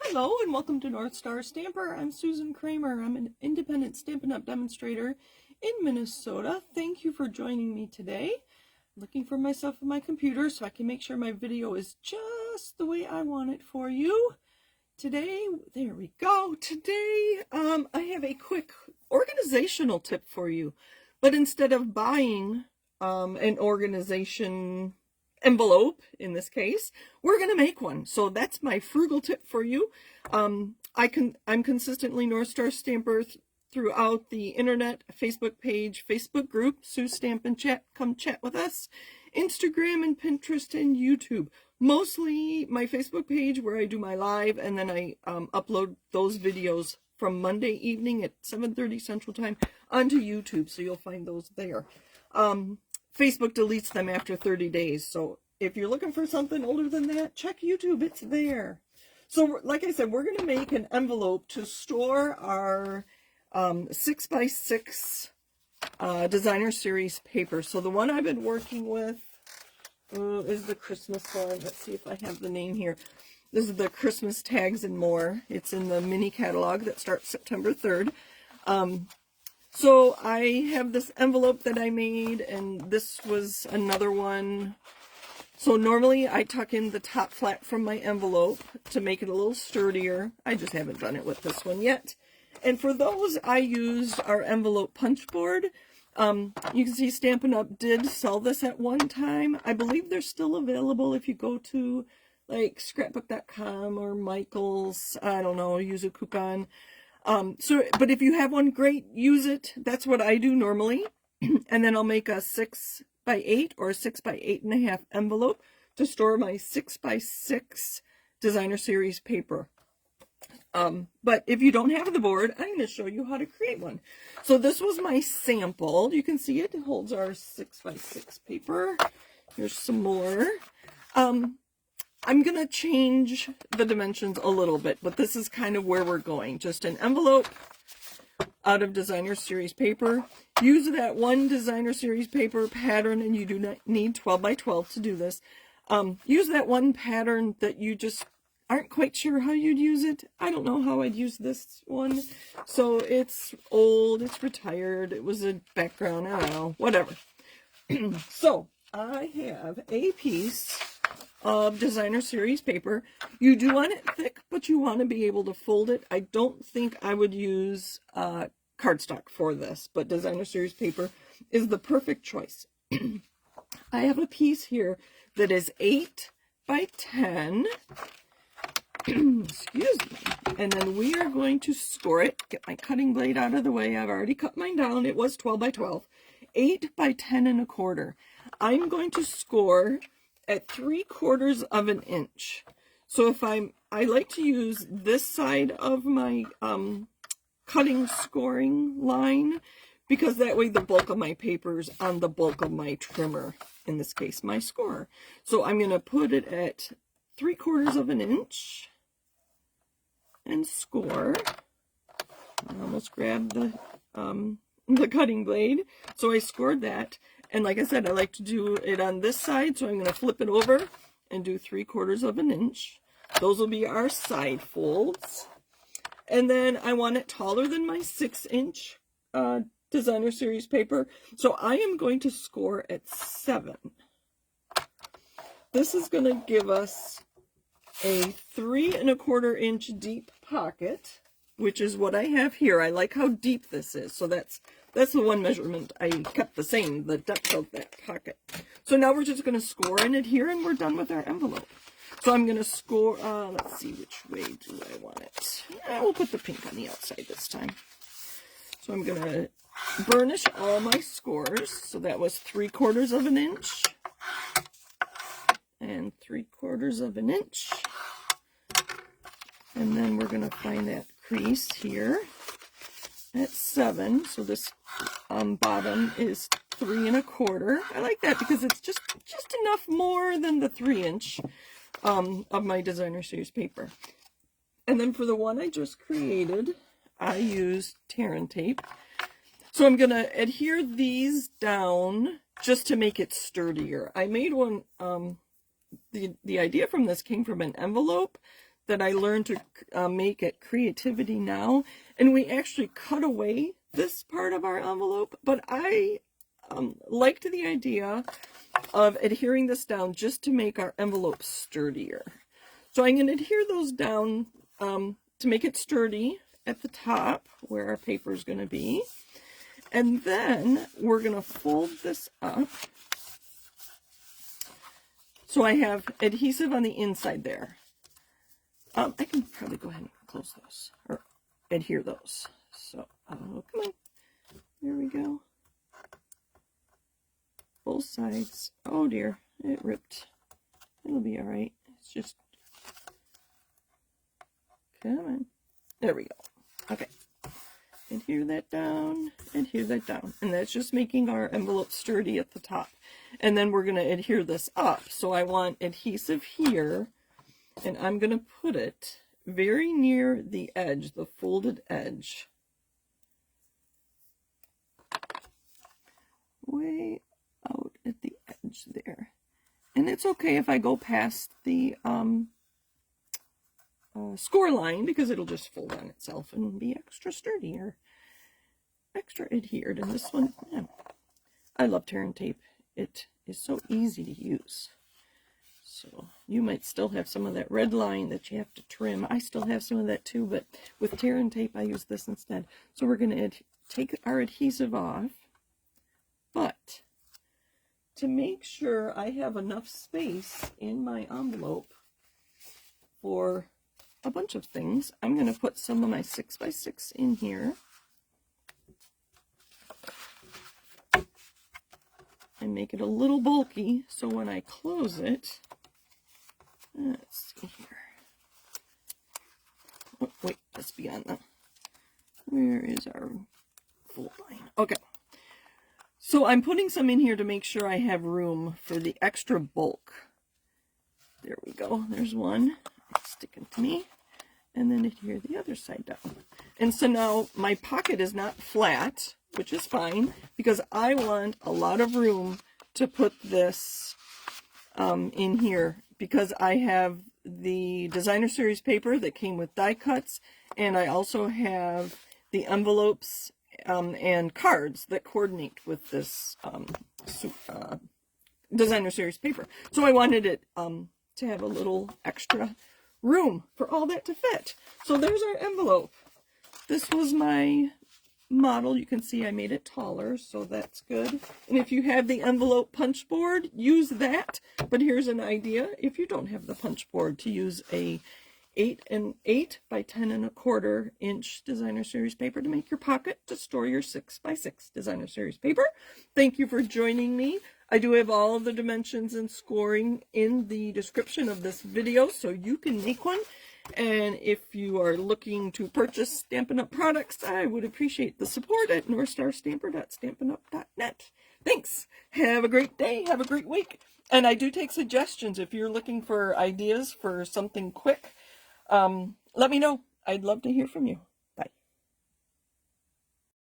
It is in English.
Hello and welcome to North Star Stamper. I'm Susan Kramer. I'm an independent Stampin' Up! Demonstrator in Minnesota. Thank you for joining me today. I'm looking for myself on my computer so I can make sure my video is just the way I want it for you. Today, there we go. Today, I have a quick organizational tip for you. But instead of buying an organization envelope, in this case, we're going to make one. So that's my frugal tip for you. I'm consistently North Star Stamper throughout the internet, Facebook page, Facebook group, Sue Stamp and Chat, come chat with us, Instagram and Pinterest and YouTube. Mostly my Facebook page where I do my live, and then I upload those videos from Monday evening at 7:30 Central Time onto YouTube, so you'll find those there. Facebook deletes them after 30 days, so if you're looking for something older than that, check YouTube, it's there. So like I said, we're going to make an envelope to store our 6x6 designer series paper. So the one I've been working with is the Christmas one. Let's see if I have the name here. This is the Christmas Tags and More. It's in the mini catalog that starts September 3rd. So I have this envelope that I made, and this was another one. So normally I tuck in the top flap from my envelope to make it a little sturdier. I just haven't done it with this one yet. And for those, I used our envelope punch board. You can see Stampin' Up! Did sell this at one time. I believe they're still available if you go to like scrapbook.com or Michael's, I don't know, use a coupon. But if you have one, great, use it. That's what I do normally. And then I'll make a 6x8 or a 6x8.5 envelope to store my 6x6 designer series paper. But if you don't have the board, I'm going to show you how to create one. So this was my sample. You can see it holds our 6x6 paper. Here's some more. I'm going to change the dimensions a little bit, but this is kind of where we're going. Just an envelope out of designer series paper. Use that one designer series paper pattern, and you do not need 12x12 to do this. Use that one pattern that you just aren't quite sure how you'd use it. I don't know how I'd use this one. So it's old, it's retired, it was a background, I don't know, whatever. So I have a piece of designer series paper. You do want it thick, but you want to be able to fold it. I don't think I would use cardstock for this, but designer series paper is the perfect choice. I have a piece here that is 8x10. Excuse me. And then we are going to score it. Get my cutting blade out of the way. I've already cut mine down. It was 12x12. 8x10 1/4. I'm going to score at 3/4 of an inch. So if I like to use this side of my cutting scoring line, because that way the bulk of my paper is on the bulk of my trimmer, in this case my score. So I'm going to put it at 3/4 of an inch and score. I almost grabbed the cutting blade. So I scored that. And like I said, I like to do it on this side, so I'm going to flip it over and do 3/4 of an inch. Those will be our side folds. And then I want it taller than my 6-inch designer series paper. So I am going to score at 7. This is going to give us a 3¼ inch deep pocket, which is what I have here. I like how deep this is. So that's the one measurement I kept the same, the depth of that pocket. So now we're just going to score and adhere, and we're done with our envelope. So I'm going to score, let's see, which way do I want it? We'll put the pink on the outside this time. So I'm going to burnish all my scores. So that was 3/4 of an inch and 3/4 of an inch. And then we're going to find that crease here at 7. So this bottom is 3¼ I like that because it's just enough more than the 3-inch of my designer series paper. And then for the one I just created, I used tear and tape. So I'm going to adhere these down just to make it sturdier. I made one, the idea from this came from an envelope that I learned to make at Creativity Now, and we actually cut away this part of our envelope, but I liked the idea of adhering this down just to make our envelope sturdier. So I'm going to adhere those down to make it sturdy at the top where our paper is going to be. And then we're going to fold this up. So I have adhesive on the inside there. I can probably go ahead and close those, or adhere those. So, come on. There we go. Both sides. Oh dear, it ripped. It'll be all right. It's just, come on. There we go. Okay. Adhere that down, adhere that down. And that's just making our envelope sturdy at the top. And then we're going to adhere this up. So I want adhesive here, and I'm going to put it very near the edge, the folded edge. Way out at the edge there. And it's okay if I go past the score line, because it'll just fold on itself and be extra sturdy or extra adhered. And this one, yeah, I love tear and tape. It is so easy to use. So you might still have some of that red line that you have to trim. I still have some of that too, but with tear and tape I use this instead. So we're going to take our adhesive off, but to make sure I have enough space in my envelope for a bunch of things, I'm going to put some of my 6x6 in here. And make it a little bulky, so when I close it, let's see here. Oh, wait, that's beyond the, where is our fold line? Okay. So I'm putting some in here to make sure I have room for the extra bulk. There we go. There's one. It's sticking to me. And then adhere the other side down. And so now my pocket is not flat, which is fine, because I want a lot of room to put this in here, because I have the designer series paper that came with die cuts, and I also have the envelopes and cards that coordinate with this designer series paper. So I wanted it to have a little extra room for all that to fit. So there's our envelope. This was my model. You can see I made it taller, so that's good. And if you have the envelope punch board, use that. But here's an idea: if you don't have the punch board, to use a 8 by 10 1/4 inch designer series paper to make your pocket to store your 6x6 designer series paper. Thank you for joining me. I do have all of the dimensions and scoring in the description of this video, so you can make one. And if you are looking to purchase Stampin' Up! Products, I would appreciate the support at northstarstamper.stampinup.net. Thanks. Have a great day. Have a great week. And I do take suggestions. If you're looking for ideas for something quick, let me know. I'd love to hear from you.